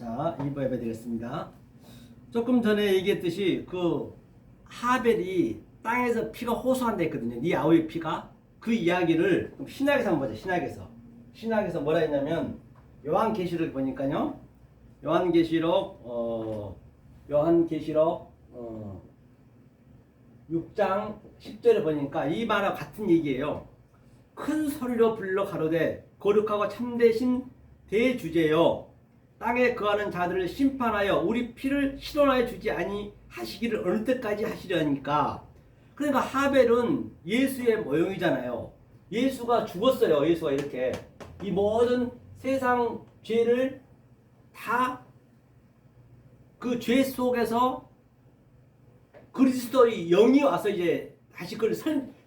자, 이부해야 되겠습니다. 조금 전에 얘기했듯이 그 하벨이 땅에서 피가 호소한다 했거든요. 네 아우의 피가. 그 이야기를 신약에서 한번 보자. 신약에서 뭐라 했냐면 요한계시록 보니까요. 요한계시록 6장 10절에 보니까 이 말과 같은 얘기예요. 큰 소리로 불러 가로되 거룩하고 참되신 대주제여 땅에 거하는 자들을 심판하여 우리 피를 실현하여 주지 아니하시기를 어느 때까지 하시려니까. 그러니까 하벨은 예수의 모형이잖아요. 예수가 죽었어요. 예수가 이렇게 이 모든 세상 죄를 다 그 죄 속에서 그리스도의 영이 와서 이제 다시 그걸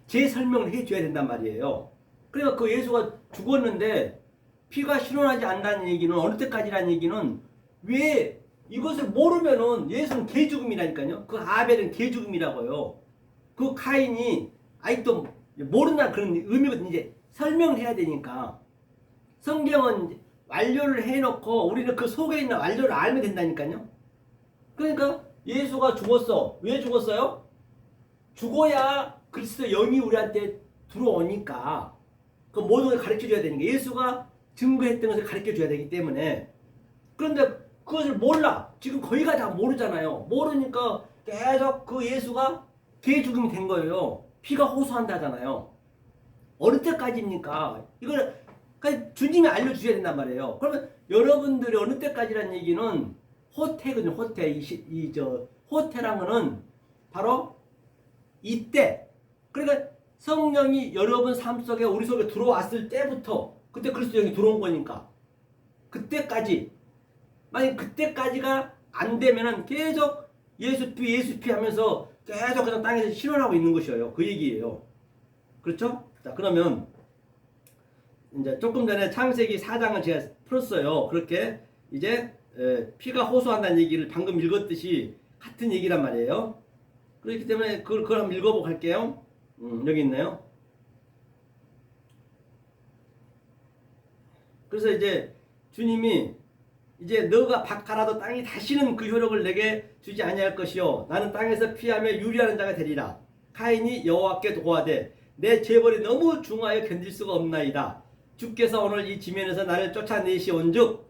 재설명을 해줘야 된단 말이에요. 그러니까 그 예수가 죽었는데 피가 실현하지 않는다는 얘기는 어느 때까지라는 얘기는 왜 이것을 모르면은 예수는 개죽음이라니까요. 그 아벨은 개죽음이라고요. 그 카인이 아직도 모른다는 그런 의미거든요. 이제 설명을 해야 되니까. 성경은 완료를 해놓고 우리는 그 속에 있는 완료를 알면 된다니까요. 그러니까 예수가 죽었어. 왜 죽었어요? 죽어야 그리스도 영이 우리한테 들어오니까 그 모든 걸 가르쳐줘야 되니까 예수가 증거했던 것을 가르쳐줘야 되기 때문에. 그런데 그것을 몰라. 지금 거의가 다 모르잖아요. 모르니까 계속 그 예수가 개죽음이 된 거예요. 피가 호소한다잖아요. 어느 때까지입니까? 이걸 그러니까 주님이 알려주셔야 된단 말이에요. 그러면 여러분들이 어느 때까지라는 얘기는 호태거든요. 호태. 호태란 거는 바로 이때. 그러니까 성령이 여러분 삶 속에 우리 속에 들어왔을 때부터 그때 그리스도 영이 들어온 거니까 그때까지. 만약 그때까지가 안 되면은 계속 예수 피 하면서 계속 그냥 땅에서 실현하고 있는 것이에요. 그 얘기예요. 그렇죠? 자, 그러면 이제 조금 전에 창세기 4장을 제가 풀었어요. 그렇게 이제 피가 호소한다는 얘기를 방금 읽었듯이 같은 얘기란 말이에요. 그렇기 때문에 그걸 한번 읽어보고 갈게요. 여기 있네요. 그래서 이제 주님이 이제 너가 밭갈아도 땅이 다시는 그 효력을 내게 주지 아니할 것이요 나는 땅에서 피하며 유리하는 자가 되리라. 카인이 여호와께 도와되 내 죄벌이 너무 중하여 견딜 수가 없나이다. 주께서 오늘 이 지면에서 나를 쫓아내시온즉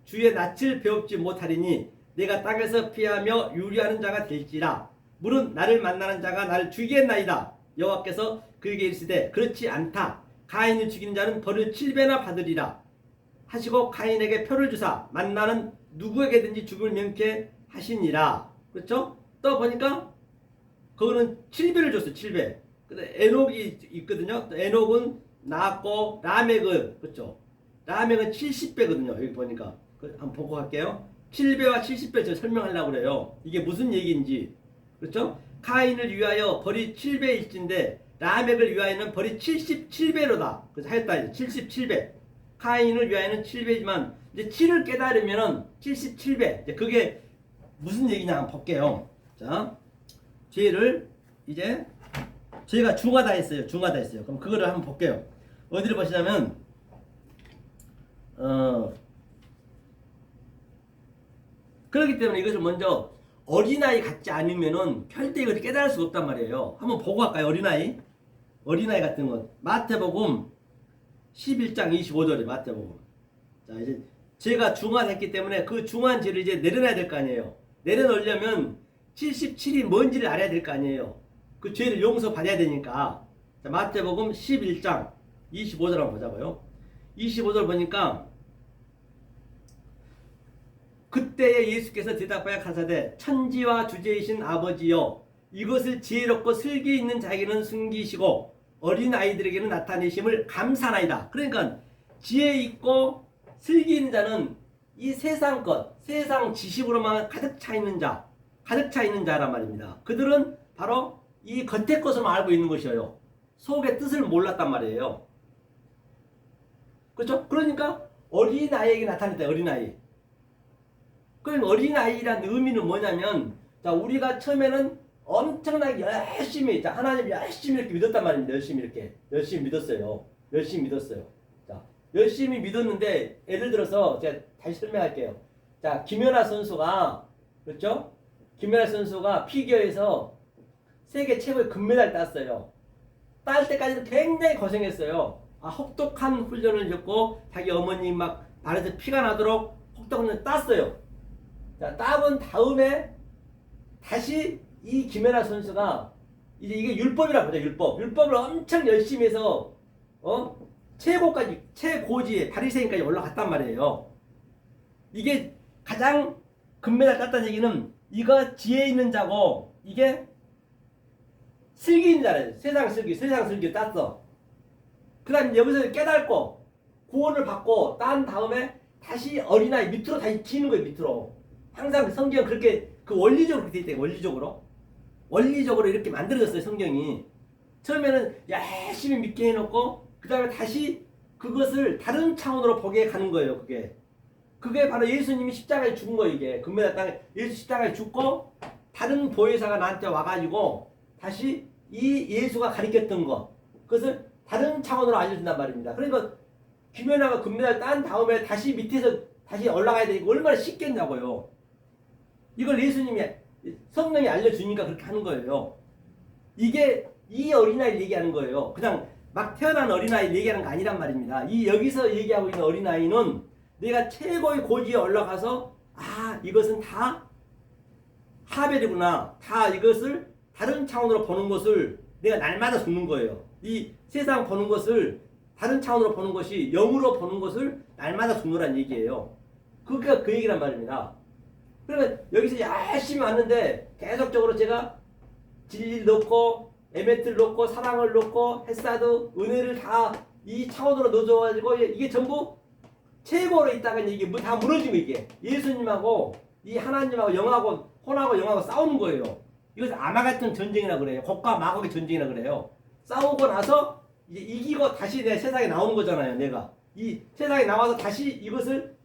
주의 낯을 배웁지 못하리니 내가 땅에서 피하며 유리하는 자가 될지라. 물은 나를 만나는 자가 나를 죽이겠나이다. 여호와께서 그에게 이르시되 그렇지 않다. 가인을 죽이는 자는 벌을 7배나 받으리라 하시고 가인에게 표를 주사 만나는 누구에게든지 죽을 명케 하시니라. 그렇죠? 또 보니까 그거는 7배를 줬어요. 7배. 근데 에녹이 있거든요. 에녹은 낳았고 라멕은 그렇죠? 라멕은 70배거든요. 여기 보니까 한번 보고 갈게요. 7배와 70배 제가 설명하려고 그래요. 이게 무슨 얘기인지. 그렇죠? 카인을 위하여 벌이 7배일진데 라멕을 위하여는 벌이 77배로다. 그래서 하였다. 77배. 카인을 위하여는 7배지만 이제 7을 깨달으면은 77배. 이제 그게 무슨 얘기냐 한번 볼게요. 자, 죄를 이제 죄가 중하다 했어요. 그럼 그거를 한번 볼게요. 어디를 보시냐면 그렇기 때문에 이것을 먼저 어린아이 같지 않으면은 절대 이것을 깨달을 수가 없단 말이에요. 한번 보고 갈까요? 어린아이 같은 것. 마태복음 11장 25절에 마태복음. 자, 이제 죄가 중한했기 때문에 그 중한 죄를 이제 내려놔야 될 거 아니에요. 내려놓으려면 77이 뭔지를 알아야 될 거 아니에요. 그 죄를 용서받아야 되니까. 자, 마태복음 11장 25절 한번 보자고요. 25절 보니까 그때에 예수께서 대답하여 가사대 천지와 주제이신 아버지여 이것을 지혜롭고 슬기 있는 자에게는 숨기시고 어린 아이들에게는 나타내심을 감사나이다. 그러니까 지혜 있고 슬기 있는 자는 이 세상 것, 세상 지식으로만 가득 차 있는 자란 말입니다. 그들은 바로 이 겉의 것으로만 알고 있는 것이에요. 속의 뜻을 몰랐단 말이에요. 그렇죠? 그러니까 어린아이에게 나타냈다. 어린아이. 그럼 어린아이란 의미는 뭐냐면 자, 우리가 처음에는 엄청나게 열심히 하나님 열심히 이렇게 믿었단 말입니다. 열심히 믿었어요. 자, 열심히 믿었는데 예를 들어서 제가 다시 설명할게요. 자, 김연아 선수가 그렇죠? 김연아 선수가 피겨에서 세계 최고의 금메달 땄어요. 딸 때까지는 굉장히 고생했어요. 혹독한 훈련을 했고 자기 어머니 막 발에서 피가 나도록 혹독한 훈련을 땄어요. 자, 따본 다음에 다시 이 김연아 선수가 이제 이게 율법이라고 하죠. 율법을 엄청 열심히 해서 최고까지 최고지에 바리새인까지 올라갔단 말이에요. 이게 가장 금메달 땄다는 얘기는 이거 지혜 있는 자고 이게 슬기 있는 자래요. 세상 슬기 땄어. 그 다음 여기서 깨닫고 구원을 받고 딴 다음에 다시 어린아이 밑으로 다시 치는 거예요. 밑으로. 항상 성경은 그렇게 원리적으로 그렇게 돼 있대요. 원리적으로 이렇게 만들어졌어요. 성경이. 처음에는 열심히 믿게 해놓고 그 다음에 다시 그것을 다른 차원으로 보게 가는 거예요. 그게 바로 예수님이 십자가에 죽은 거예요. 이게 금메달 땅에 예수 십자가에 죽고 다른 보혜사가 나한테 와가지고 다시 이 예수가 가르쳤던 것 그것을 다른 차원으로 알려준단 말입니다. 그러니까 김연아가 금메달 딴 다음에 다시 밑에서 다시 올라가야 되니까 얼마나 쉽겠냐고요. 이걸 예수님이 성령이 알려주니까 그렇게 하는 거예요. 이게 이 어린아이를 얘기하는 거예요. 그냥 막 태어난 어린아이를 얘기하는 거 아니란 말입니다. 이 여기서 얘기하고 있는 어린아이는 내가 최고의 고지에 올라가서 이것은 다 하벨이구나. 다 이것을 다른 차원으로 보는 것을 내가 날마다 죽는 거예요. 이 세상 보는 것을 다른 차원으로 보는 것이 영으로 보는 것을 날마다 죽노란 얘기예요. 그러니까 그 얘기란 말입니다. 그러면 여기서 열심히 왔는데 계속적으로 제가 진리를 넣고 에메트를 넣고 사랑을 넣고 햇사드 은혜를 다 이 차원으로 넣어줘가지고 이게 전부 최고로 있다가 이게 다 무너지면 이게 예수님하고 이 하나님하고 영하고 혼하고 영하고 싸우는 거예요. 이것을 아마 같은 전쟁이라 그래요. 곡과 마곡의 전쟁이라 그래요. 싸우고 나서 이제 이기고 다시 내 세상에 나오는 거잖아요. 내가 이 세상에 나와서 다시 이것을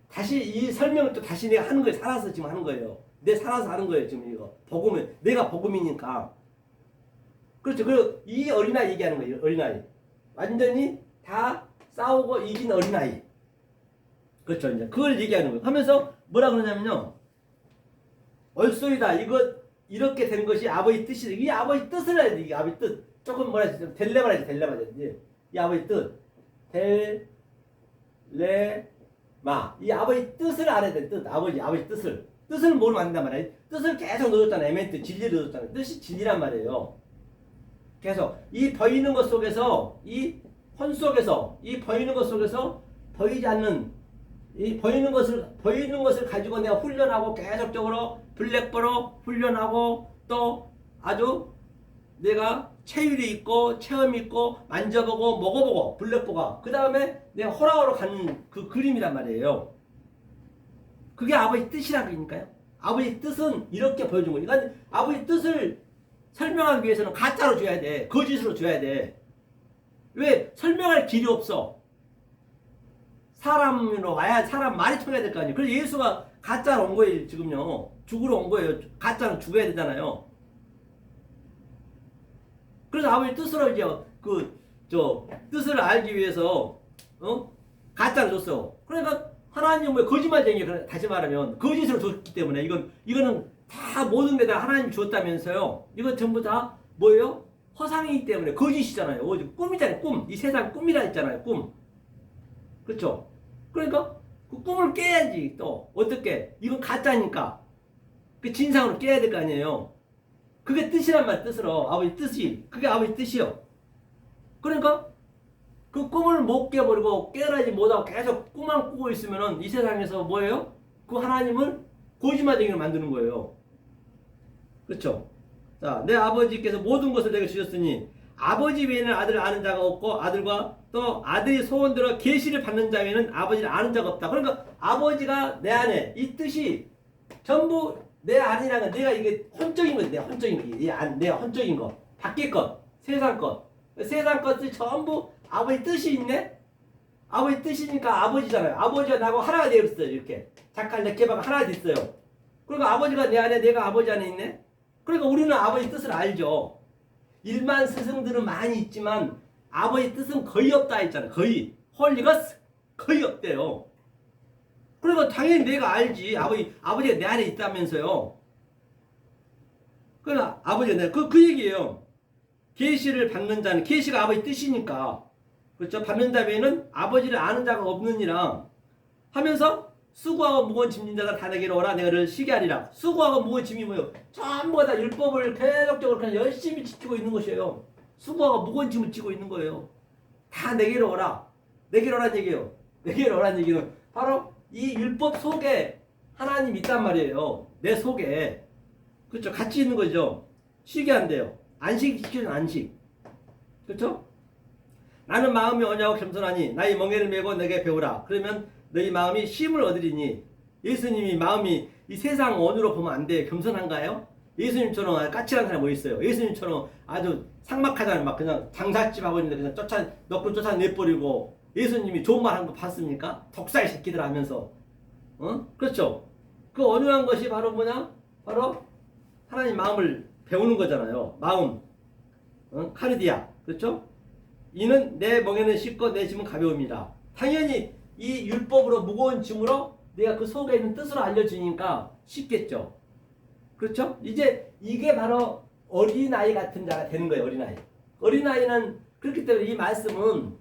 다시 이 설명을 또 다시 내가 하는 거예요. 살아서 지금 하는 거예요. 내 살아서 하는 거예요. 지금 이거 복음은 내가 복음이니까. 그렇죠. 그리고 이 어린아이 얘기하는 거예요. 어린아이 완전히 다 싸우고 이긴 어린아이. 그렇죠. 이제 그걸 얘기하는 거예요. 하면서 뭐라 그러냐면요. 얼소이다. 이것 이렇게 된 것이 아버지 뜻이다. 이 아버지 뜻을 해야 돼. 이게 아버지 뜻. 조금 뭐라 해야지. 델레마야지. 이 아버지 뜻. 델레마. 이 아버지 뜻을 알아야 돼. 뜻. 아버지 뜻을. 뜻을 뭘 만든단 말이야. 뜻을 계속 넣어줬잖아. 에멘트. 진리를 넣어줬잖아. 뜻이 진리란 말이에요. 계속. 이 보이는 것 속에서, 이 혼 속에서, 이 보이는 것 속에서 보이지 않는 이 보이는 것을 가지고 내가 훈련하고 계속적으로 블랙버로 훈련하고 또 아주 내가 체율이 있고 체험이 있고 만져보고 먹어보고 블랙버가 그 다음에 내가 호랑으로 가는 그 그림이란 말이에요. 그게 아버지 뜻이라니까요. 아버지 뜻은 이렇게 보여준 거니까 그러니까 아버지 뜻을 설명하기 위해서는 가짜로 줘야 돼. 거짓으로 줘야 돼. 왜? 설명할 길이 없어. 사람으로 와야 사람 말이 통해야 될 거 아니에요. 그래서 예수가 가짜로 온 거예요. 지금요. 죽으러 온 거예요. 가짜는 죽어야 되잖아요. 그래서 아버지 뜻으로 이제 뜻을 알기 위해서 가짜를 줬어. 그러니까 하나님은 왜 거짓말쟁이에요. 다시 말하면 거짓으로 줬기 때문에 이거는 다 모든 게 다 하나님이 줬다면서요. 이건 전부 다 뭐예요? 허상이기 때문에 거짓이잖아요. 꿈이잖아요. 꿈. 이 세상 꿈이라 했잖아요. 꿈. 그렇죠? 그러니까 그 꿈을 깨야지. 또 어떻게? 이건 가짜니까 그 진상으로 깨야 될 거 아니에요. 그게 뜻이란 말. 뜻으로 아버지 뜻이 그게 아버지 뜻이요. 그러니까 그 꿈을 못 깨버리고 깨어나지 못하고 계속 꿈만 꾸고 있으면은 이 세상에서 뭐예요? 그 하나님을 거짓말쟁이로 만드는 거예요. 그렇죠? 자, 내 아버지께서 모든 것을 내게 주셨으니 아버지 외에는 아들을 아는 자가 없고 아들과 또 아들이 소원대로 계시를 받는 자 외에는 아버지를 아는 자가 없다. 그러니까 아버지가 내 안에 이 뜻이 전부 내 안이라는 건 내가 이게 혼적인 거지. 내가 혼적인 거. 밖에 것, 세상 것. 세상 것들이 전부 아버지 뜻이 있네? 아버지 뜻이니까 아버지잖아요. 아버지가 나하고 하나가 되었어요. 이렇게. 작갈 렉케바가 하나가 됐어요. 그러니까 아버지가 내 안에 내가 아버지 안에 있네? 그러니까 우리는 아버지 뜻을 알죠. 일반 스승들은 많이 있지만 아버지 뜻은 거의 없다 했잖아요. 거의. 할 리가 거의 없대요. 그러니까 당연히 내가 알지. 아버지가 내 안에 있다면서요. 그러니까 아버지가 그 얘기예요. 계시를 받는 자는 계시가 아버지 뜻이니까. 그렇죠? 받는 자 외에는 아버지를 아는 자가 없느니라 하면서 수고하고 무거운 짐진 자가 다 내게로 오라 내가 너를 쉬게 하리라. 수고하고 무거운 짐이 뭐예요? 전부 다 율법을 계속적으로 그냥 열심히 지키고 있는 것이에요. 수고하고 무거운 짐을 지고 있는 거예요. 다 내게로 오라. 내게로 오라는 얘기예요. 내게로 오라는 얘기는 바로 이 율법 속에 하나님이 있단 말이에요. 내 속에. 그렇죠? 같이 있는 거죠. 쉬게 한대요. 안식 시키는 안식. 그렇죠? 나는 마음이 언약하고 겸손하니 나의 멍에를 메고 내게 배우라. 그러면 너희 마음이 쉼을 얻으리니. 예수님이 마음이 이 세상 언어로 보면 안 돼. 겸손한가요? 예수님처럼 까칠한 사람이 뭐 있어요? 예수님처럼 아주 삭막하잖아요. 막 그냥 장사집 하고 있는데 그냥 너클 쫓아내버리고. 예수님이 좋은 말 한 거 봤습니까? 독살 새끼들 하면서. 그렇죠? 그 언어한 것이 바로 뭐냐? 바로 하나님 마음을 배우는 거잖아요. 마음. 카르디아. 그렇죠? 이는 내 멍에는 쉽고 내 짐은 가벼움이라. 당연히 이 율법으로 무거운 짐으로 내가 그 속에 있는 뜻으로 알려주니까 쉽겠죠. 그렇죠? 이제 이게 바로 어린아이 같은 자가 되는 거예요. 어린아이. 어린아이는 그렇기 때문에 이 말씀은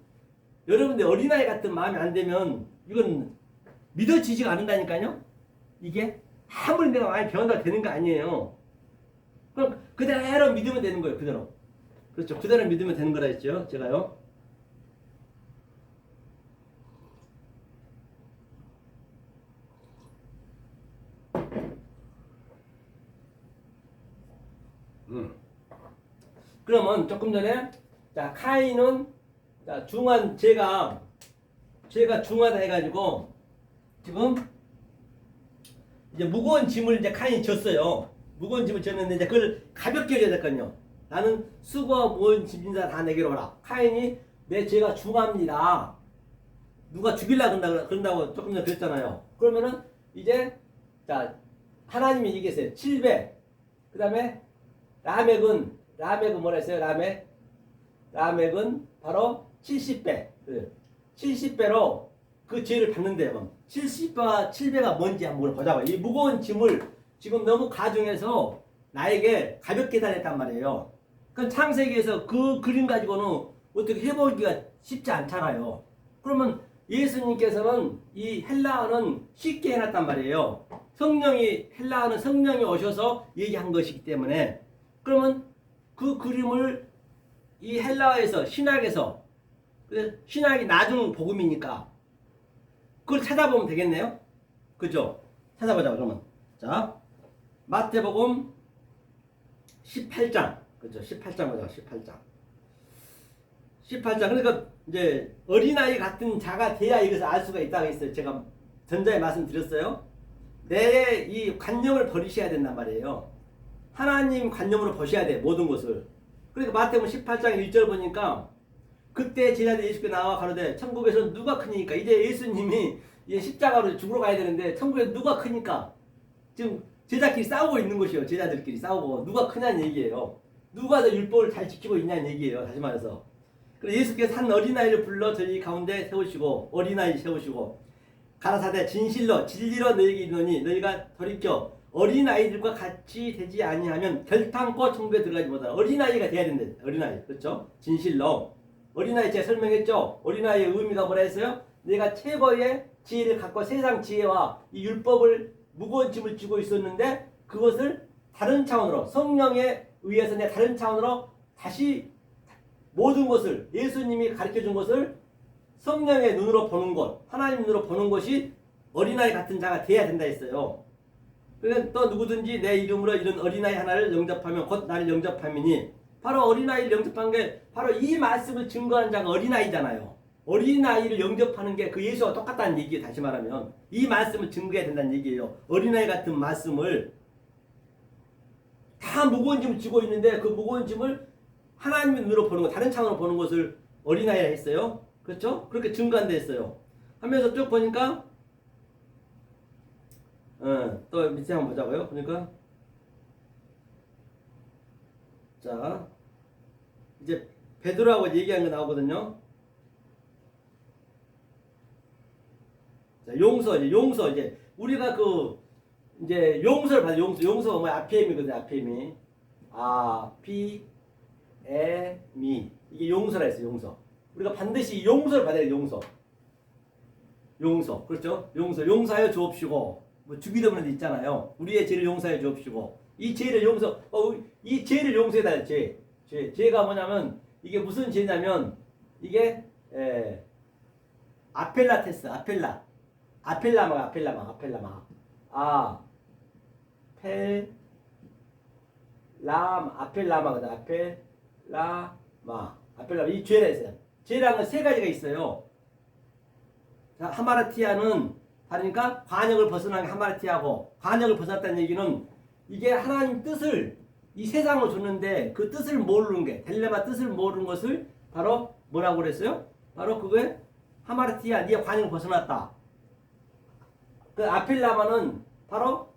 여러분들 어린아이 같은 마음이 안 되면 이건 믿어지지가 않는다니까요. 이게 아무리 내가 많이 배운다고 되는 거 아니에요. 그럼 그대로 믿으면 되는 거예요. 그대로. 그렇죠. 그대로 믿으면 되는 거라 했죠. 제가요. 그러면 조금 전에 자 카인은 자 중한 제가 중하다 해가지고 지금 이제 무거운 짐을 이제 카인이 졌어요. 무거운 짐을 졌는데 이제 그걸 가볍게 해야 될거든요. 나는 수고와 무거운 짐진 자 다 내게로 오라. 카인이 내 죄가 중합니다. 누가 죽이려고 그런다고 조금 전에 그랬잖아요. 그러면은 이제 자 하나님이 얘기했어요. 7배. 그 다음에 라멕은 뭐라 했어요? 라멕은 바로 70배. 70배로 그 죄를 받는데요. 70배와 7배가 뭔지 한번 보자고요. 이 무거운 짐을 지금 너무 가중해서 나에게 가볍게 달했단 말이에요. 그럼 창세기에서 그 그림 가지고는 어떻게 해보기가 쉽지 않잖아요. 그러면 예수님께서는 이 헬라어는 쉽게 해놨단 말이에요. 헬라어는 성령이 오셔서 얘기한 것이기 때문에 그러면 그 그림을 이 헬라어에서 신약에서 신약이 나중 복음이니까 그걸 찾아보면 되겠네요. 그죠? 찾아보자 그러면. 자 마태복음 18장 그죠? 18장 보자. 18장 그러니까 이제 어린아이 같은 자가 돼야 이것을 알 수가 있다고 했어요. 제가 전자에 말씀드렸어요. 내 이 관념을 버리셔야 된단 말이에요. 하나님 관념으로 보셔야 돼 모든 것을. 그러니까 마태복음 18장 1절 보니까 그때 제자들이 예수께 나와 가로되 천국에서 누가 크니까 이제 예수님이 이제 십자가로 죽으러 가야 되는데 천국에서 누가 크니까 지금 제자끼리 싸우고 있는 것이에요. 제자들끼리 싸우고 누가 크냐는 얘기예요. 누가 더 율법을 잘 지키고 있냐는 얘기예요. 다시 말해서. 그래서 예수께서 한 어린아이를 불러 저희 가운데 세우시고 어린아이 세우시고 가라사대 진리로 너희에게 이르노니 너희가 돌이켜 어린아이들과 같이 되지 아니하면 결탄코 천국에 들어가지 못하라. 어린아이가 돼야 된대. 어린아이. 그렇죠? 진실로. 어린아이 제가 설명했죠? 어린아이의 의미가 뭐라 했어요? 내가 최고의 지혜를 갖고 세상 지혜와 이 율법을 무거운 짐을 지고 있었는데 그것을 다른 차원으로 성령에 의해서 내가 다른 차원으로 다시 모든 것을 예수님이 가르쳐준 것을 성령의 눈으로 보는 것, 하나님 눈으로 보는 것이 어린아이 같은 자가 돼야 된다 했어요. 그러니까 또 누구든지 내 이름으로 이런 어린아이 하나를 영접하면 곧 나를 영접함이니 바로 어린아이를 영접한 게 바로 이 말씀을 증거하는 자가 어린아이잖아요. 어린아이를 영접하는 게 그 예수와 똑같다는 얘기예요. 다시 말하면 이 말씀을 증거해야 된다는 얘기예요. 어린아이 같은 말씀을 다 무거운 짐을 지고 있는데 그 무거운 짐을 하나님의 눈으로 보는 것, 다른 차원으로 보는 것을 어린아이라 했어요. 그렇죠? 그렇게 증거한다 했어요. 하면서 쭉 보니까 또 밑에 한번 보자고요. 그러니까 자 이제 베드로하고 얘기한 거 나오거든요. 자, 용서 이제 우리가 그 이제 용서를 받아 용서가 뭐야? 아피엠이거든. 아피엠이 아피에미 이게 용서라 했어요. 용서. 우리가 반드시 용서를 받아야 돼. 용서 그렇죠? 용서하여 주옵시고 뭐 주기도문에도 있잖아요. 우리의 죄를 용서하여 주옵시고 이 죄를 이 죄를 용서해달라. 죄가 뭐냐면 이게 무슨 죄냐면 이게 아펠라테스 아펠라마 아펠라마거든. 아펠라마 이 죄라 있어요. 죄랑은 세 가지가 있어요. 자, 하마르티아는 그러니까 관역을 벗어난 게 하마르티아고 관역을 벗어났다는 얘기는 이게 하나님 뜻을 이 세상으로 줬는데 그 뜻을 모르는 게 델레마 뜻을 모르는 것을 바로 뭐라고 그랬어요? 바로 그게 하마르티아 네가 관역을 벗어났다. 그 아필라마는 바로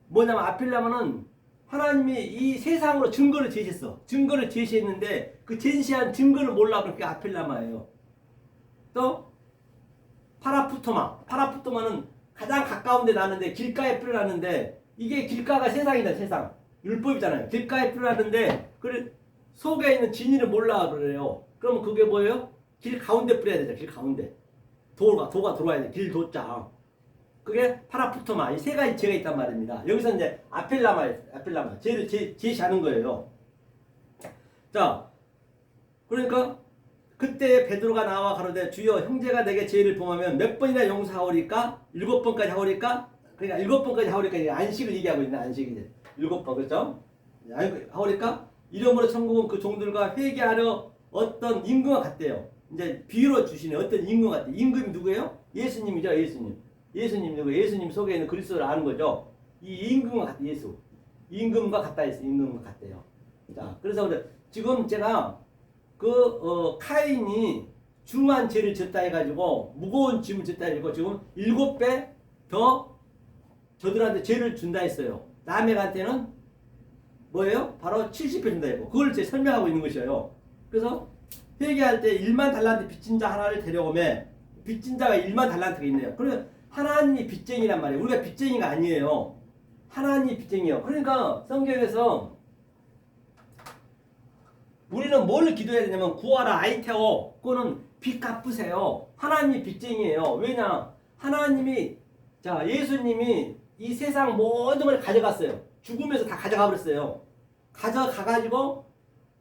뭐냐면 아필라마는 하나님이 이 세상으로 증거를 제시했어. 증거를 제시했는데 그 제시한 증거를 몰라 그렇게 아필라마예요. 또 파라푸토마는 가장 가까운 데 나는데 길가에 뿌려놨는데 이게 길가가 세상이다. 세상 율법이잖아요. 길가에 뿌려놨는데 그 속에 있는 진리를 몰라 그래요. 그러면 그게 뭐예요? 길 가운데 뿌려야 되죠. 길 가운데 도가 들어와야 돼. 길 도자. 그게 파라푸토마 이 세 가지 죄가 있단 말입니다. 여기서 이제 아필라마 죄를 제시하는 거예요. 자, 그러니까 그때 베드로가 나와 가로되 주여 형제가 내게 죄를 범하면 몇 번이나 용서하오리까? 7번까지 하오리까? 그러니까 7번까지 하오리까 이제 안식을 얘기하고 있는 안식이 이제 7번 그렇죠? 하오리까? 이러므로 천국은 그 종들과 회개하려 어떤 임금과 같대요. 이제 비유로 주시네. 어떤 임금 같대. 임금이 누구예요? 예수님이죠. 예수님 누구? 예수님 속에 있는 그리스도를 아는 거죠. 이 임금과 같대. 예수. 임금과 같다 했어요. 임금과 같대요. 자, 그래서 지금 제가 카인이 중한 죄를 졌다 해가지고 무거운 짐을 졌다 해가지고 지금 7배 더 저들한테 죄를 준다 했어요. 라멕한테는 뭐예요? 바로 70배 준다 했고 그걸 제가 설명하고 있는 것이에요. 그래서 회개할 때 1만 달란트 빚진 자 하나를 데려오면 빚진 자가 1만 달란트가 있네요. 그러면 하나님이 빚쟁이란 말이에요. 우리가 빚쟁이가 아니에요. 하나님이 빚쟁이에요. 그러니까 성경에서 우리는 뭘 기도해야 되냐면 구하라 아이테오 그거는 빚 갚으세요. 하나님이 빚쟁이에요. 왜냐? 하나님이 자 예수님이 이 세상 모든 걸 가져갔어요. 죽으면서 다 가져가 버렸어요. 가져가가지고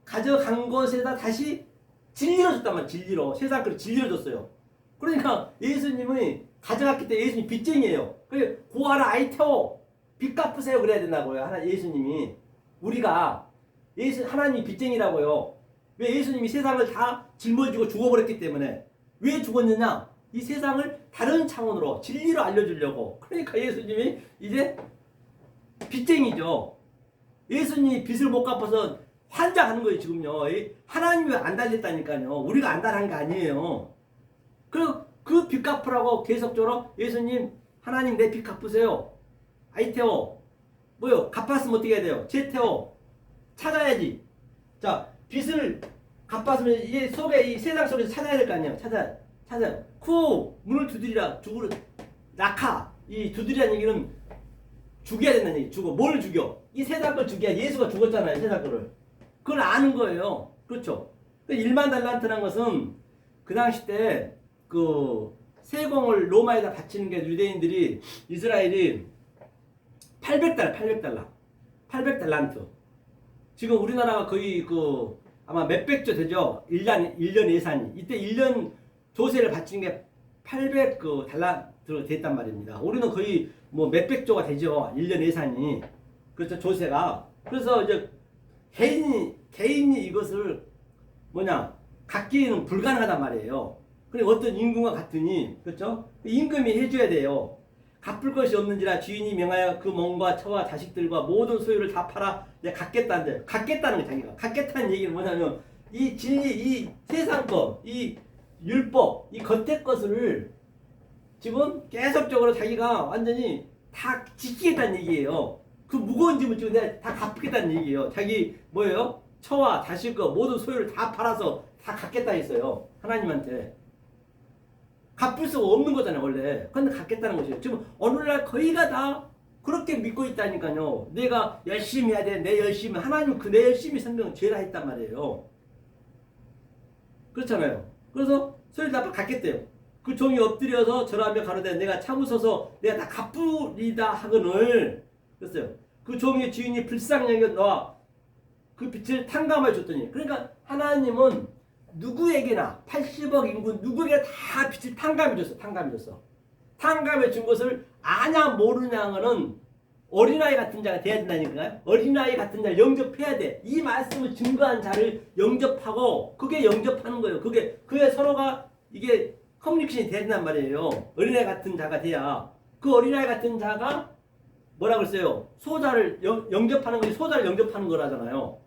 가져간 것에다 다시 진리로 줬단 말이에요. 진리로 세상 걸 진리로 줬어요. 그러니까 예수님이 가져갔기 때문에 예수님 빚쟁이에요. 그래 구하라 아이테오 빚 갚으세요 그래야 된다고요. 예수님이 우리가 하나님이 빚쟁이라고요. 왜? 예수님이 세상을 다 짊어지고 죽어버렸기 때문에. 왜 죽었느냐? 이 세상을 다른 차원으로 진리로 알려주려고. 그러니까 예수님이 이제 빚쟁이죠. 예수님이 빚을 못 갚아서 환장하는 거예요 지금요. 하나님이 안 달랬다니까요. 우리가 안 달한 게 아니에요. 그리고 그 빚 갚으라고 계속적으로 예수님 하나님 내 빚 갚으세요. 아이테오 뭐요? 갚았으면 어떻게 해야 돼요? 제테오 찾아야지. 자, 빚을 갚았으면 이 속에 이 세상 속에서 찾아야 될 거 아니에요. 찾아. 쿠 문을 두드리라. 낙하. 이 두드리라는 얘기는 죽여야 된다는 얘기. 뭘 죽여? 이 세상 걸 죽여야. 예수가 죽었잖아요. 세상 거를. 그걸 아는 거예요. 그렇죠? 1만 달란트라는 것은 그 당시 때 그 세공을 로마에다 바치는 게 유대인들이 이스라엘이 800달란트. 지금 우리나라가 거의 아마 몇백조 되죠. 1년 예산이. 이때 1년 조세를 바치는 게 800달란트 됐단 말입니다. 우리는 거의 뭐 몇백조가 되죠. 1년 예산이. 그렇죠. 조세가. 그래서 이제 개인이 이것을 갚기는 불가능하단 말이에요. 그리고 어떤 임금과 같으니, 그렇죠? 임금이 해줘야 돼요. 갚을 것이 없는지라 주인이 명하여 그 몸과 처와 자식들과 모든 소유를 다 팔아 내가 갚겠다는 거 자기가 갚겠다는 얘기는 뭐냐면 이 진리 이 세상 이 율법 이 겉의 것을 지금 계속적으로 자기가 완전히 다 지키겠다는 얘기예요. 그 무거운 짐을 지금 내가 다 갚겠다는 얘기예요. 자기 뭐예요? 처와 자식과 모든 소유를 다 팔아서 다 갚겠다 했어요. 하나님한테. 갚을 수가 없는 거잖아요 원래. 근데 갚겠다는 것이에요. 지금 오늘날 거의가 다 그렇게 믿고 있다니까요. 내가 열심히 해야 돼. 내 열심히. 하나님은 그 내 열심히 성경은 죄라 했단 말이에요. 그렇잖아요. 그래서 소리 앞에 갚겠대요. 그 종이 엎드려서 절하며 가로되 내가 참으소서 내가 다 갚으리다 하거늘. 그랬어요. 그 종의 주인이 불쌍히 여겨 너와 그 빛을 탕감해 줬더니, 그러니까 하나님은 누구에게나 80억 인구 누구에게 다 빛을 탕감해 줬어. 탕감해 줬어. 탕감해 준 것을 아냐 모르냐는 어린아이 같은 자가 돼야 된다니까요. 어린아이 같은 자를 영접해야 돼. 이 말씀을 증거한 자를 영접하고, 그게 영접하는 거예요. 그게 서로가 이게 커뮤니케이션이 돼야 된단 말이에요. 어린아이 같은 자가 돼야. 그 어린아이 같은 자가 뭐라고 했어요? 소자를 영접하는 것이 소자를 영접하는 거라잖아요.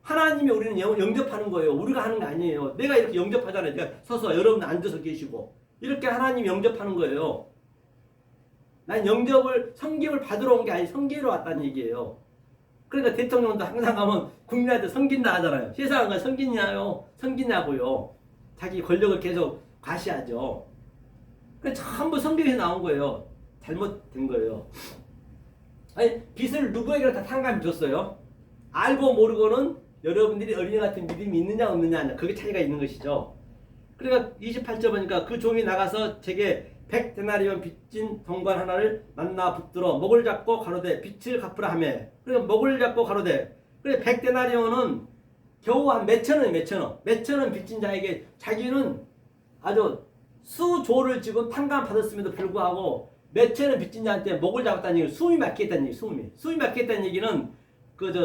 하나님이 우리는 영접하는 거예요. 우리가 하는 게 아니에요. 내가 이렇게 영접하잖아요. 제가 서서 여러분 앉아서 계시고 이렇게 하나님 영접하는 거예요. 난 성김을 받으러 온 게 아니 성기로 왔다는 얘기예요. 그러니까 대통령도 항상 가면 국민한테 섬긴다 하잖아요. 세상은 섬기냐고요. 자기 권력을 계속 과시하죠. 전부 성경에서 나온 거예요. 잘못된 거예요. 아니, 빛을 누구에게나 다 탕감해 줬어요. 알고 모르고는 여러분들이 어린이 같은 믿음이 있느냐 없느냐, 그게 차이가 있는 것이죠. 그러니까 28절 보니까 그 종이 나가서 제게 100데나리온 빚진 동관 하나를 만나 붙들어 목을 잡고 가로되 빛을 갚으라 하며. 그러니까 목을 잡고 가로되, 그래 100데나리온은 겨우 한 몇천 원 빚진 자에게 자기는 아주 수조를 지금 탕감 받았음에도 불구하고 몇천 원 빚진 자한테 목을 잡았다는 얘기는 숨이 막히겠다는 얘기. 숨이 막히겠다는 얘기는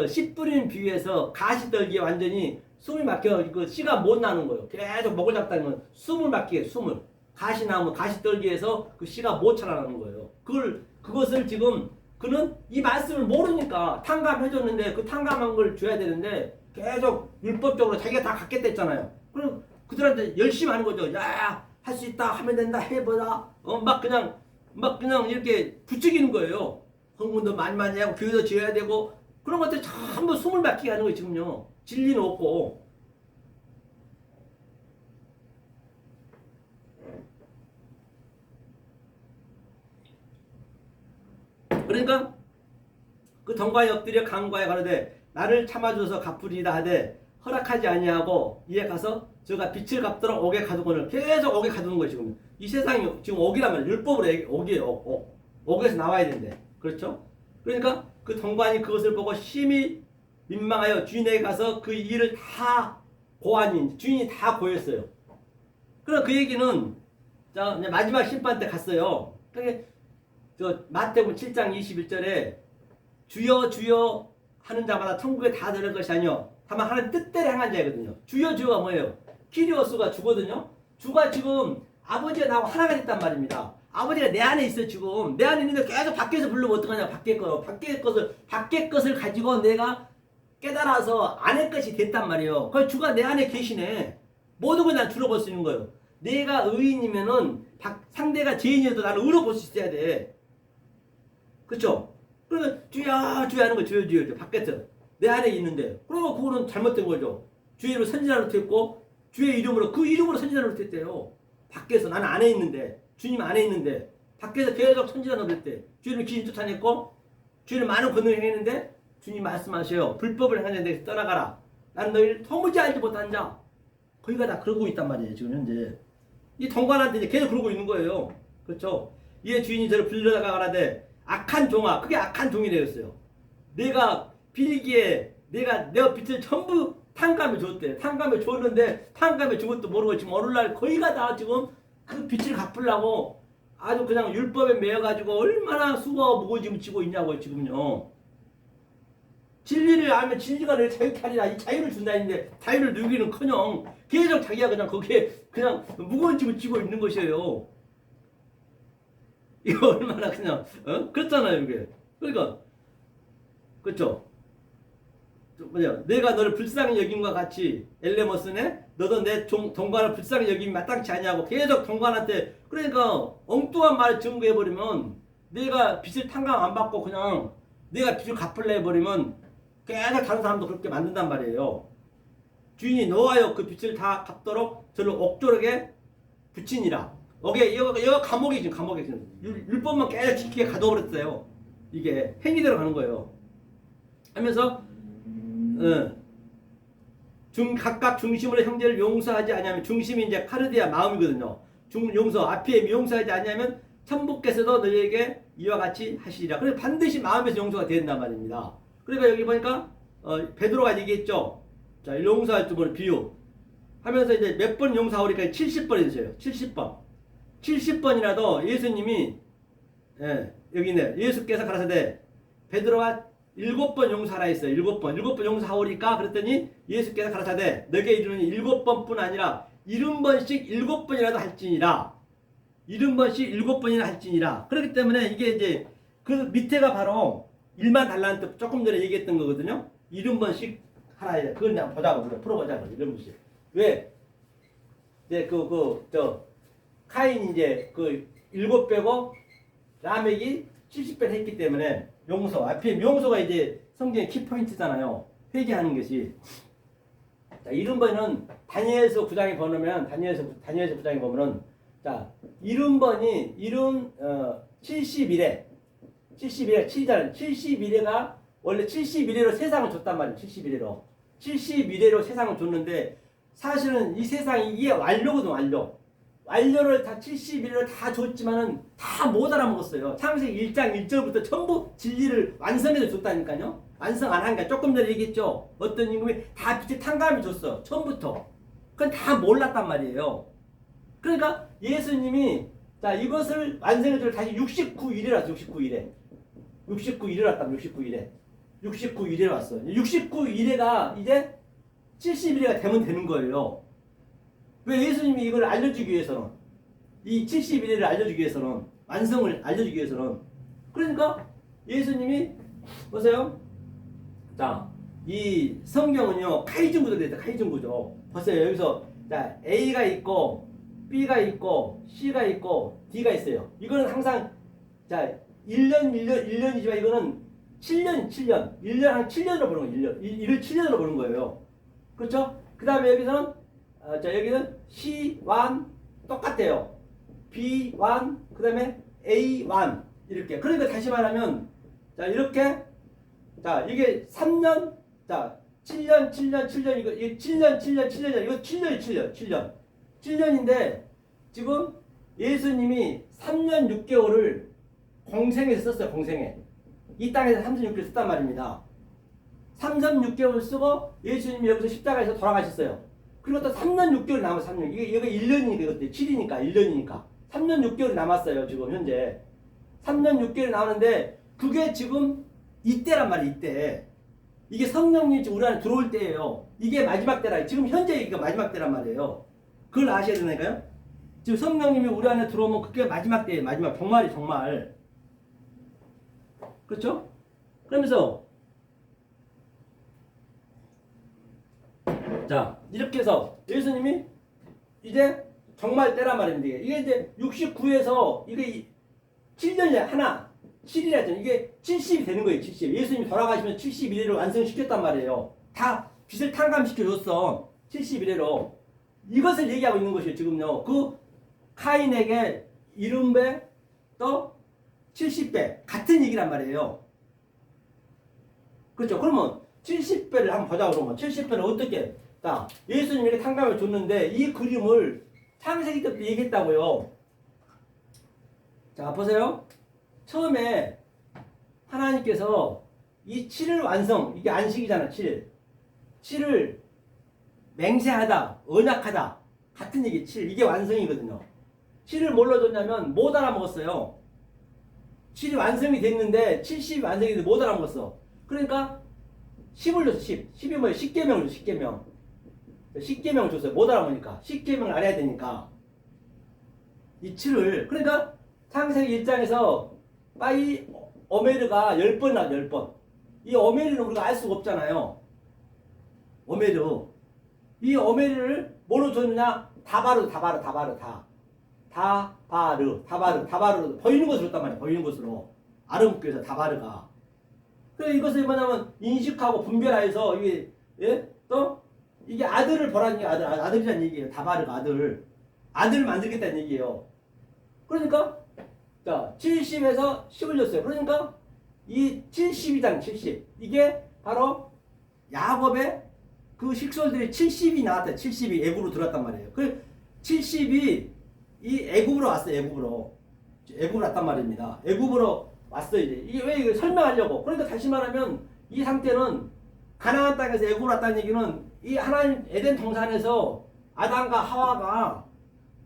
씨 뿌리는 비유에서 가시 떨기에 완전히 숨이 막혀 그 씨가 못 나는 거예요. 계속 목을 잡다는 건 숨을 막히게, 숨을. 가시 나오면 가시 떨기에서 그 씨가 못 자라나는 거예요. 그것을 지금 그는 이 말씀을 모르니까 탕감해줬는데 그 탕감한 걸 줘야 되는데 계속 율법적으로 자기가 다 갖겠다 했잖아요. 그럼 그들한테 열심히 하는 거죠. 야, 할 수 있다, 하면 된다, 해보자. 막 그냥 이렇게 부추기는 거예요. 공부도 많이 하고 교회도 지어야 되고 그런 것들 전부 숨을 막히게 하는 거예요 지금요. 진리는 없고. 그러니까 그 동과에 엎드려 강과에 가로되 나를 참아줘서 갚으리다 하되 허락하지 아니하고 이에 가서 저가 빛을 갚도록 옥에 가두고는 계속 옥에 가두는 거예요 지금. 이 세상이 지금 옥이란 말이에요. 율법으로 옥이에요. 옥에서 나와야 된대. 그렇죠? 그러니까 그 동관이 그것을 보고 심히 민망하여 주인에게 가서 그 일을 다 고하니 주인이 다 고했어요. 그럼 그 얘기는 자 마지막 심판 때 갔어요. 그러니까 마태복음 7장 21절에 주여 주여 하는 자마다 천국에 다 들을 것이 아니요 다만 하나님 뜻대로 행한 자이거든요. 주여 주여가 뭐예요? 키리오스가 주거든요. 주가 지금 아버지가 나하고 하나가 됐단 말입니다. 아버지가 내 안에 있어. 지금 내 안에 있는데 계속 밖에서 부르면 어떡하냐. 밖의 것을 가지고 내가 깨달아서 안의 것이 됐단 말이에요. 그 주가 내 안에 계시네. 모든 걸 난 주로 볼 수 있는 거예요. 내가 의인이면은 상대가 죄인이어도 나는 의로 볼 수 있어야 돼. 그렇죠? 그러면 주야 주야 하는 거 주여 밖에서 내 안에 있는데 그러면 그거는 잘못된 거죠. 주의 이름으로 선지자로 됐고 주의 이름으로 그 이름으로 선지자로 됐대요. 밖에서 나는 안에 있는데 주님 안에 있는데 밖에서 계속 선지자 노릇대. 주님을 귀신 쫓아냈고 주님을 많은 권능을 행했는데 주님 말씀하셔요. 불법을 행하는 데서 떠나가라. 나는 너희를 도무지 알지 못한 자. 거기가 다 그러고 있단 말이에요. 지금 현재. 이 동관한테 이제 계속 그러고 있는 거예요. 그렇죠? 이에 주인이 저를 불러다가 가라되 악한 종아. 그게 악한 종이래였어요. 내가 빌기에 내가 빛을 전부 탕감해 줬대. 탕감해 줬는데 탕감해 준 것도 모르고 지금 오늘날 거의가 다 지금 그 빛을 갚으려고 아주 그냥 율법에 매여가지고 얼마나 수고하고 무거워짐을 지고 있냐고요 지금요. 진리를 알면 진리가 내 자유케 하리라. 이 자유를 준다 했는데 자유를 누기는커녕 계속 자기가 그냥 거기에 그냥 무거운 짐을 지고 있는 것이에요. 이거 얼마나 그냥 그렇잖아요 이게. 그러니까 그렇죠. 내가 너를 불쌍히 여김과 같이 엘레모스네 너도 내 동관을 불쌍히 여김이 마땅치 않냐고 계속 동관한테. 그러니까 엉뚱한 말을 증거해버리면 내가 빚을 탕감 안 받고 그냥 내가 빚을 갚을래 해버리면 계속 다른 사람도 그렇게 만든단 말이에요. 주인이 노하여 그 빚을 다 갚도록 저를 옥조록에 붙이니라. 여가 감옥이 지금 감옥에 지금 율법만 계속 지키게 가둬버렸어요. 이게 행위대로 가는 거예요. 하면서 각각 중심으로 형제를 용서하지 않으면 중심이 이제 카르디아 마음이거든요. 용서 앞에 용서하지 않으면 천부께서도 너희에게 이와 같이 하시리라. 그래서 반드시 마음에서 용서가 된단 말입니다. 그러니까 여기 보니까 베드로가 얘기했죠. 자, 용서할 두 번의 비유 하면서 이제 몇 번 용서하오니까 70번이 되세요. 70번. 70번이라도 예수님이 여기네. 예수께서 가라사대 베드로가 7번 용서하라 했어요. 7번 용서하오니까 그랬더니 예수께서 가라사대 너에게 이르노니 7번뿐 아니라 70번씩 7번이라도 할지니라. 70번씩 7번이나 할지니라. 그렇기 때문에 이게 이제 그 밑에가 바로 1만 달란트 조금 전에 얘기했던 거거든요. 70번씩 하라 해. 그걸 그냥 보자고 우리가 풀어보자고 70번씩. 왜? 이제 카인이 이제 7 빼고 라멕이 70배 했기 때문에 앞에 용서가 이제 성경의 키포인트잖아요. 회개하는 것이. 자, 70번은 다니엘서 9장에 보면 다니엘서 9장에 보면은 자, 70번이 71회 71회가 원래 71회로 세상을 줬단 말이에요. 71회로 세상을 줬는데 사실은 이 세상이 이게 완료거든. 완료를 다 71회로 다 줬지만은 다 못 알아먹었어요. 창세기 1장 1절부터 전부 진리를 완성해서 줬다니까요. 완성 안 하니까 조금 전에 얘기했죠. 어떤 임금이 다 빛의 탕감이 줬어. 처음부터. 그건 다 몰랐단 말이에요. 그러니까 예수님이 자 이것을 완성해 줄 다시 69일에 왔어. 69일에 왔다. 69일에 왔어. 69일에가 이제 71회가 되면 되는 거예요. 왜 예수님이 이걸 알려주기 위해서는 이 71회를 알려주기 위해서는 완성을 알려주기 위해서는 그러니까 예수님이 보세요. 자, 이 성경은요 카이즘 구조로 되어 있다. 카이즘 구조. 보세요. 여기서 자 A가 있고 B가 있고 C가 있고 D가 있어요. 이거는 항상 자 1년이지만 이거는 7년 1년 한 7년으로 보는 거예요. 1을 7년으로 보는 거예요. 그렇죠? 그 다음에 여기서는 여기는 C1 똑같아요. B1 그 다음에 A1 이렇게. 그러니까 다시 말하면 자 이렇게 자 이게 3년 자 7년 이거 7년 이거 7년인데 지금 예수님이 3년 6개월을 공생에서 썼어요. 공생에 이 땅에서 36개월 썼단 말입니다. 36개월 쓰고 예수님이 여기서 십자가에서 돌아가셨어요. 그리고 또 3년 6개월 남았어요. 3년. 이게 1년이니까 이것도 7이니까 1년이니까 3년 6개월이 남았어요. 지금 현재 3년 6개월이 나오는데 그게 지금 이때란 말이에요. 이때 이게 성령님이 지금 우리 안에 들어올 때예요. 이게 마지막 때라. 지금 현재 이게 마지막 때란 말이에요. 그걸 아셔야 되니까요. 지금 성령님이 우리 안에 들어오면 그게 마지막 때예요. 마지막 정말 그렇죠? 그러면서 자 이렇게 해서 예수님이 이제 정말 때란 말입니다. 이게 이제 69에서 이게 7년이 하나 7이라 했잖아요. 이게 70이 되는 거예요. 70. 예수님이 돌아가시면 71회를 완성시켰단 말이에요. 다 빛을 탕감시켜줬어. 71회로. 이것을 얘기하고 있는 것이에요. 지금요. 그 카인에게 70배 또 70배 같은 얘기란 말이에요. 그렇죠. 그러면 70배를 한번 보자 그러면 70배는 어떻게 자 예수님이 이렇게 탕감을 줬는데 이 그림을 창세기 때부터 얘기했다고요. 자 보세요. 처음에 하나님께서 이 7을 완성 이게 안식이잖아. 7을 맹세하다 언약하다 같은 얘기 7 이게 완성이거든요. 7을 뭘로 줬냐면 못 알아먹었어요. 7이 완성이 됐는데 70이 완성이 됐는데 못 알아먹었어. 그러니까 10을 줬어. 10이 뭐예요? 10계명을 줬어. 10계명을 줬어요. 못 알아보니까 10계명을 알아야 되니까 이 7을 그러니까 창세기 1장에서 빠이 오메르가 10번 나와. 10번. 이 오메르는 우리가 알 수가 없잖아요. 오메르 이 오메르를 뭐로 줬느냐? 다바르 보이는 것으로 줬단 말이야. 보이는 것으로 아름교에서 다바르가 그래 이것을 뭐냐면 인식하고 분별하여서 이게 예? 또 이게 아들을 보라는 게 아들이란 얘기예요. 다바르가 아들 만들겠다는 얘기예요. 그러니까 자 70에서 10을 줬어요. 그러니까 이 70이잖아요. 70. 이게 바로 야곱의 그 식솔들이 70이 나왔다. 70이 애굽으로 들어왔단 말이에요. 그 70이 이 애굽으로 왔어요. 애굽으로 왔단 말입니다. 애굽으로 왔어요. 이게 왜 이걸 설명하려고. 그러니까 다시 말하면 이 상태는 가나안 땅에서 애굽으로 왔다는 얘기는 이 하나님 에덴 동산에서 아담과 하와가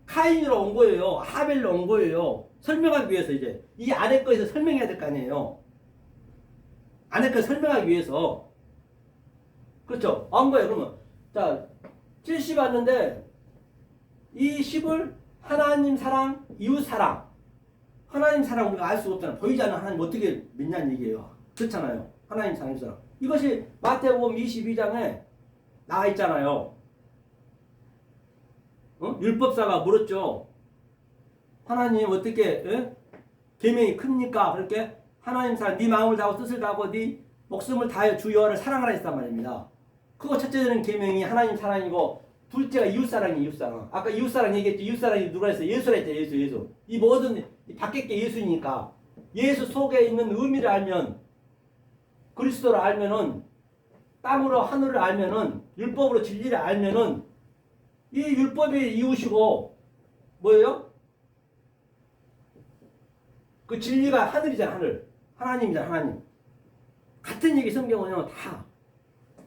카인으로 온 거예요. 하벨로 온 거예요. 설명하기 위해서 이제 이 안에 거에서 설명해야 될 거 아니에요. 안에 거 설명하기 위해서. 그렇죠. 온 거예요. 그러면 자 70 왔는데 이 10을 하나님 사랑, 이웃 사랑. 하나님 사랑 우리가 알 수가 없잖아요. 보이지 않는 하나님 어떻게 믿냐는 얘기예요. 그렇잖아요. 하나님 사랑, 이웃 사랑. 이것이 마태복음 22장에 나와 있잖아요. 율법사가 물었죠. 하나님 어떻게 계명이 큽니까? 그렇게 하나님 사랑, 네 마음을 다하고 뜻을 다하고 네 목숨을 다하여 주 여호와를 사랑하라 했단 말입니다. 그거 첫째는 계명이 하나님 사랑이고 둘째가 이웃사랑이 이웃사랑. 아까 이웃사랑 얘기했죠. 이웃사랑이 누가 했어요? 예수라 했죠. 예수. 이 모든 밖에 게 예수니까 예수 속에 있는 의미를 알면 그리스도를 알면은 땅으로 하늘을 알면은 율법으로 진리를 알면은 이 율법이 이웃이고 뭐예요? 그 진리가 하늘이잖아. 하늘. 하나님이잖아. 하나님. 같은 얘기 성경은요. 다.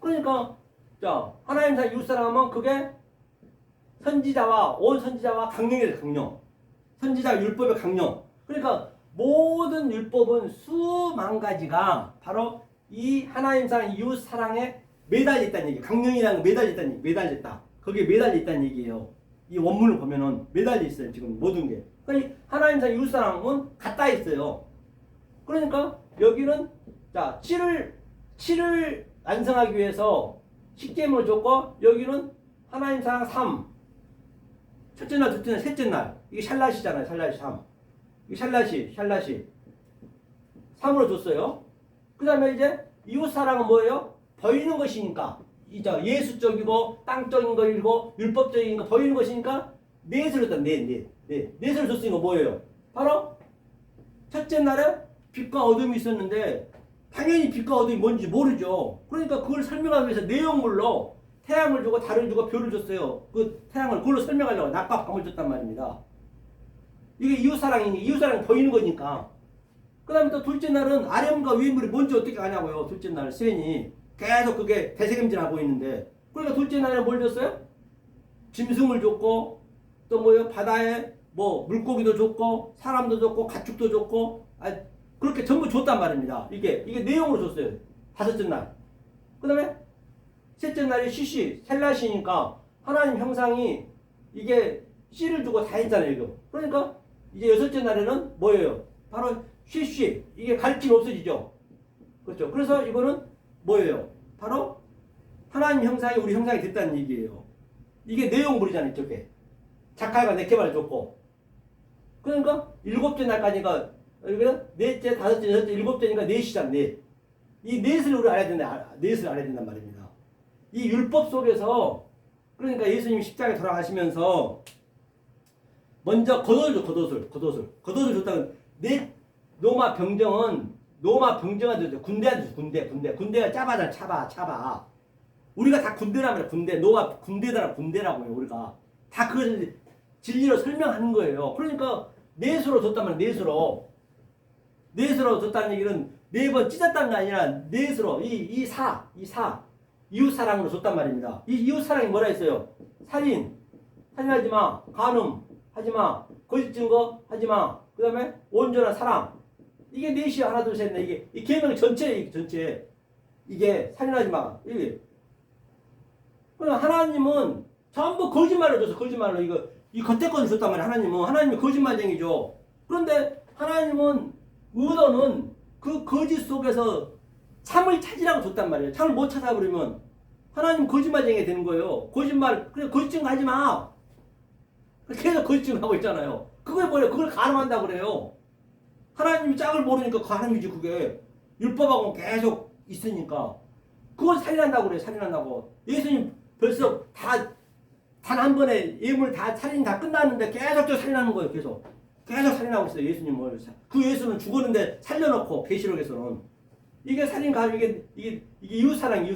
그러니까 자 하나님 사 이웃사랑하면 그게 선지자와 온 선지자와 강령이래요. 강령. 선지자 율법의 강령. 그러니까 모든 율법은 수만 가지가 바로 이 하나님 사랑 이웃 사랑에 매달려 있다는 얘기. 강령이라는 거 매달려 있다는 얘기. 매달렸다. 거기에 매달려 있다는 얘기예요. 이 원문을 보면은 매달려 있어요. 지금 모든 게. 그러니까 하나님 사랑 이웃 사랑은 갖다 있어요. 그러니까 여기는 자 7을 완성하기 위해서 십계명을 줬고 여기는 하나님 사랑 3. 첫째 날, 둘째 날, 셋째 날. 이게 샬랏이잖아요. 샬랏이 3. 이게 샬랏이 3으로 줬어요. 그 다음에 이제 이웃사랑은 뭐예요? 보이는 것이니까. 이제 예수적이고 땅적인 것이고 율법적인 거 보이는 것이니까 넷을 줬다. 넷을 줬으니까 뭐예요? 바로 첫째 날에 빛과 어둠이 있었는데 당연히 빛과 어둠이 뭔지 모르죠. 그러니까 그걸 설명하기 위해서 내용물로 태양을 주고 달을 주고 별을 줬어요. 그 태양을 그걸로 설명하려고 낮과 밤을 줬단 말입니다. 이게 이웃사랑이니 이웃사랑이 보이는 거니까. 그 다음에 또 둘째 날은 아렘과 위물이 뭔지 어떻게 아냐고요. 둘째 날 세니 계속 그게 대세금질하고 있는데 그러니까 둘째 날에 뭘 줬어요? 짐승을 줬고 또 뭐요? 바다에 뭐 물고기도 줬고 사람도 줬고 가축도 줬고 그렇게 전부 줬단 말입니다. 이게 내용으로 줬어요. 다섯째 날. 그 다음에 셋째 날이 샬랏이니까 하나님 형상이 이게 씨를 주고 다 했잖아요. 이거. 그러니까 이제 여섯째 날에는 뭐예요? 바로 쉬. 이게 갈길 없어지죠. 그렇죠. 그래서 이거는 뭐예요? 바로 하나님 형상이 우리 형상이 됐다는 얘기예요. 이게 내용물이잖아요. 이쪽에. 자칼과 네케발을 줬고. 그러니까 일곱째 날까지가 넷째, 다섯째, 여섯째, 일곱째니까 넷이잖아. 넷. 이 넷을 우리 알아야 된다. 넷을 알아야 된단 말입니다. 이 율법 속에서 그러니까 예수님이 십자가에 돌아가시면서 먼저 겉옷을 줬다는 로마 병정한테 줬죠. 군대가 짜바잖아. 차바. 우리가 다 군대란 말이야. 군대. 노아 군대라고 해요. 우리가 다 그걸 진리로 설명하는 거예요. 그러니까 넷으로 줬단 말이야. 넷으로 줬다는 얘기는 네 번 찢었다는 게 아니라 넷으로 이웃사랑으로 줬단 말입니다. 이 이웃사랑이 뭐라 했어요? 살인하지 마. 간음 하지 마. 거짓 증거 하지 마. 그 다음에 온전한 사랑. 이게 넷이 하나 둘 셋 넷. 이 계명 전체. 이게 살인하지 마. 이게. 그럼 하나님은 전부 거짓말을 줘서 거짓말로 이 겉에 것을 줬단 말이야. 하나님이 거짓말쟁이죠. 그런데 하나님은 의도는 그 거짓 속에서 참을 찾으라고 줬단 말이에요. 참을 못 찾아버리면 하나님 거짓말쟁이가 되는 거예요. 그래 거짓증 하지 마. 계속 거짓증 하고 있잖아요. 그걸 뭐래요? 그걸 가늠한다고 그래요. 하나님이 짝을 모르니까 가늠이지 그게. 율법하고 계속 있으니까. 그걸 살인한다고 그래요. 살인한다고. 예수님 벌써 단 한 번에 예물 다 살인 다 끝났는데 계속 또 살인하는 거예요. 계속. 계속 살인하고 있어요. 예수님을. 그 예수는 죽었는데 살려놓고 계시록에서는 이게 살인가 이게 이웃사랑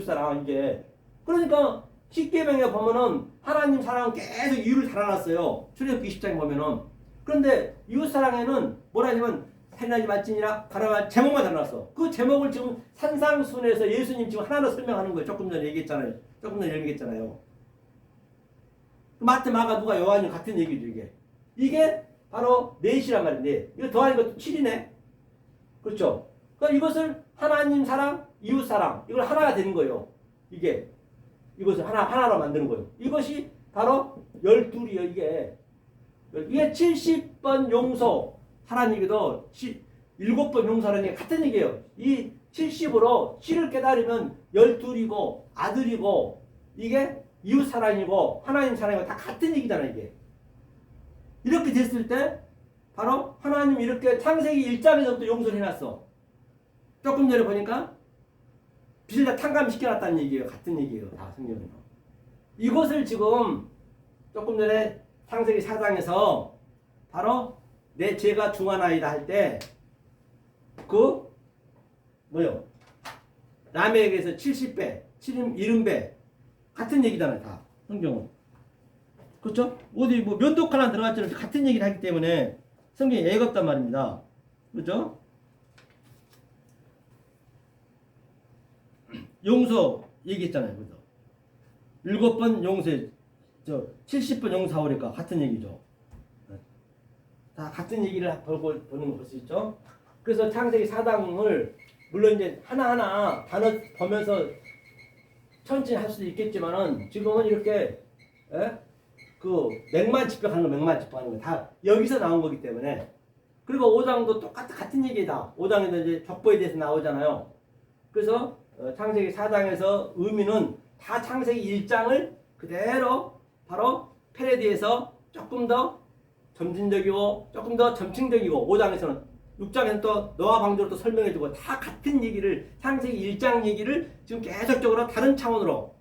이게. 그러니까 십계명에 보면은 하나님 사랑은 계속 이유를 달아놨어요. 출애굽기 20장에 보면은. 그런데 이웃사랑에는 뭐라 하냐면 살인하지 말지니라 가라말 제목만 달아놨어. 그 제목을 지금 산상순에서 예수님 지금 하나로 설명하는 거예요. 조금 전에 얘기했잖아요. 마태, 마가, 누가, 요한이 같은 얘기죠. 이게 바로 넷이란 말인데 이거 더하니까 7이네. 그렇죠? 그러니까 이것을 하나님 사랑, 이웃 사랑 이걸 하나가 되는 거예요. 이것을 하나로 만드는 거예요. 이것이 바로 12이에요. 이게 70번 용서 하라는 얘기도 7번 용서하는 얘기 같은 얘기예요. 이 70으로 씨를 깨달으면 12이고 아들이고 이게 이웃 사랑이고 하나님 사랑이고 다 같은 얘기잖아요. 이게 이렇게 됐을 때 바로 하나님이 이렇게 창세기 1장에서부터 용서를 해놨어. 조금 전에 보니까 빚을 다 탕감시켜놨다는 얘기예요. 같은 얘기예요. 다 성경은. 이것을 지금 조금 전에 창세기 4장에서 바로 내 죄가 중하나이다 할 때 라멕에서 70배, 70배 같은 얘기잖아요. 다 성경은. 그렇죠? 어디 면도칼 하나 들어갔잖아요. 같은 얘기를 하기 때문에 성경이 애가 없단 말입니다. 그렇죠? 용서 얘기했잖아요. 그죠? 7번 용서해. 70번 용서하오니까 같은 얘기죠. 다 같은 얘기를 보는 거 볼 수 있죠? 그래서 창세기 4장을 물론 이제 하나하나 단어 보면서 천천히 할 수도 있겠지만은 지금은 이렇게 맥만 짚어가는 거 다 여기서 나온 거기 때문에. 그리고 5장도 같은 얘기다. 5장에도 이제 족보에 대해서 나오잖아요. 그래서 창세기 4장에서 의미는 다 창세기 1장을 그대로 바로 패러디해서 조금 더 점진적이고 조금 더 점층적이고 5장에서는 6장에는 또 노아 방주로 또 설명해주고 다 같은 얘기를 창세기 1장 얘기를 지금 계속적으로 다른 차원으로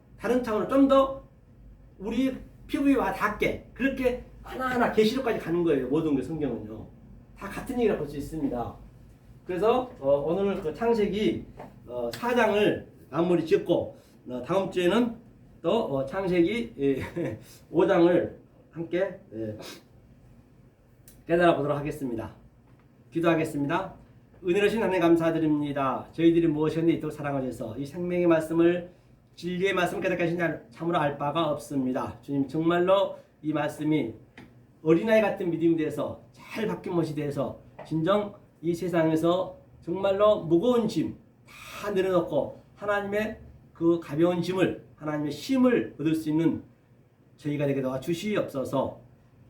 좀 더 우리 피부와 닿게 그렇게 하나하나 계시록까지 가는 거예요. 모든 게 성경은요. 다 같은 얘기라 볼 수 있습니다. 그래서 오늘 그 창세기 4장을 마무리 짓고 다음 주에는 또 창세기 5장을 함께 깨달아 보도록 하겠습니다. 기도하겠습니다. 은혜로신 하나님 감사드립니다. 저희들이 무엇이었는데 이토록 사랑하셔서 이 생명의 말씀을 진리의 말씀을 깨닫게 하신 참으로 알 바가 없습니다. 주님 정말로 이 말씀이 어린아이 같은 믿음이 돼서 잘 바뀐 것이 돼서 진정 이 세상에서 정말로 무거운 짐 다 내려놓고 하나님의 그 가벼운 짐을 하나님의 쉼을 얻을 수 있는 저희가 되게 도와 주시옵소서.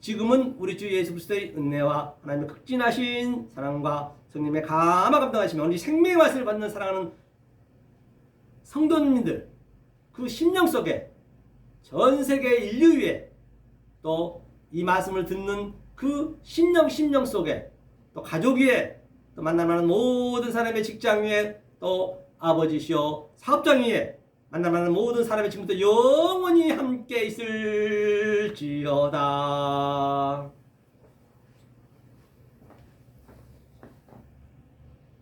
지금은 우리 주 예수 그리스도의 은혜와 하나님의 극진하신 사랑과 성령의 감화 감동하시며 우리 생명의 말씀을 받는 사랑하는 성도님들 그 심령 속에 전 세계 인류 위에 또 이 말씀을 듣는 그 심령 속에 또 가족 위에 또 만나는 모든 사람의 직장 위에 또 아버지시오 사업장 위에 만나는 모든 사람의 지금부터 영원히 함께 있을지어다.